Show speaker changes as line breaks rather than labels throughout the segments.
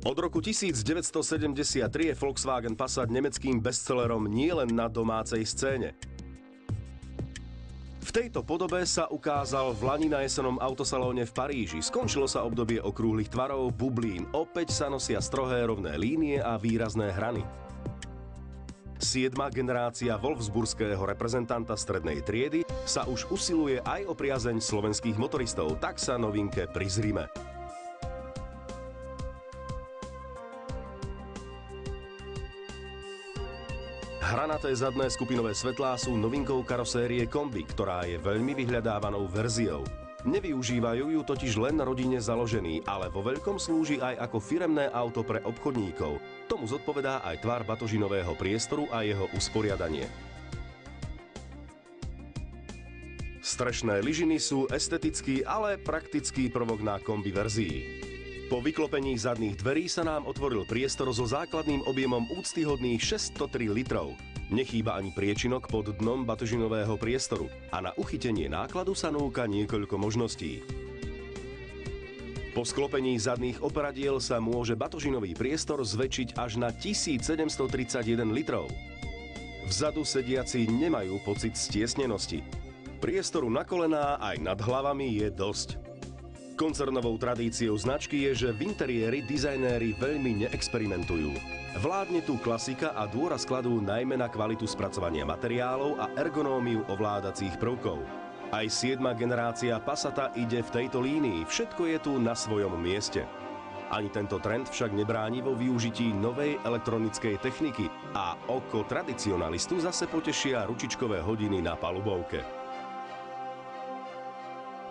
Od roku 1973 je Volkswagen Passat nemeckým bestsellerom nielen na domácej scéne. V tejto podobe sa ukázal v lani na jesennom autosalóne v Paríži. Skončilo sa obdobie okrúhlych tvarov, bublín. Opäť sa nosia strohé rovné línie a výrazné hrany. 7. generácia wolfsburského reprezentanta strednej triedy sa už usiluje aj o priazeň slovenských motoristov, tak sa novinke prizrime. Hranaté zadné skupinové svetlá sú novinkou karosérie Kombi, ktorá je veľmi vyhľadávanou verziou. Nevyužívajú ju totiž len rodine založení, ale vo veľkom slúži aj ako firemné auto pre obchodníkov. Tomu zodpovedá aj tvar batožinového priestoru a jeho usporiadanie. Strešné lyžiny sú estetický, ale praktický prvok na Kombi verzii. Po vyklopení zadných dverí sa nám otvoril priestor so základným objemom úctyhodných 603 litrov. Nechýba ani priečinok pod dnom batožinového priestoru a na uchytenie nákladu sa núka niekoľko možností. Po sklopení zadných operadiel sa môže batožinový priestor zväčšiť až na 1731 litrov. Vzadu sediaci nemajú pocit stiesnenosti. Priestoru na kolená aj nad hlavami je dosť. Koncernovou tradíciou značky je, že v interiéri dizajnéri veľmi neexperimentujú. Vládne tu klasika a dôraz kladú najmä na kvalitu spracovania materiálov a ergonómiu ovládacích prvkov. Aj 7. generácia Passata ide v tejto línii, všetko je tu na svojom mieste. Ani tento trend však nebráni vo využití novej elektronickej techniky a oko tradicionalistu zase potešia ručičkové hodiny na palubovke.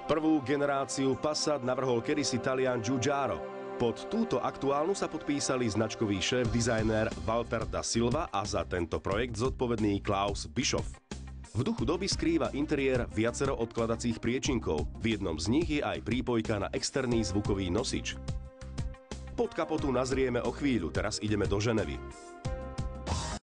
Prvú generáciu Passat navrhol kedysi Talian Giugiaro. Pod túto aktuálnu sa podpísali značkový šéf-dizajner Walter da Silva a za tento projekt zodpovedný Klaus Bischoff. V duchu doby skrýva interiér viacero odkladacích priečinkov. V jednom z nich je aj prípojka na externý zvukový nosič. Pod kapotu nazrieme o chvíľu, teraz ideme do Ženevy.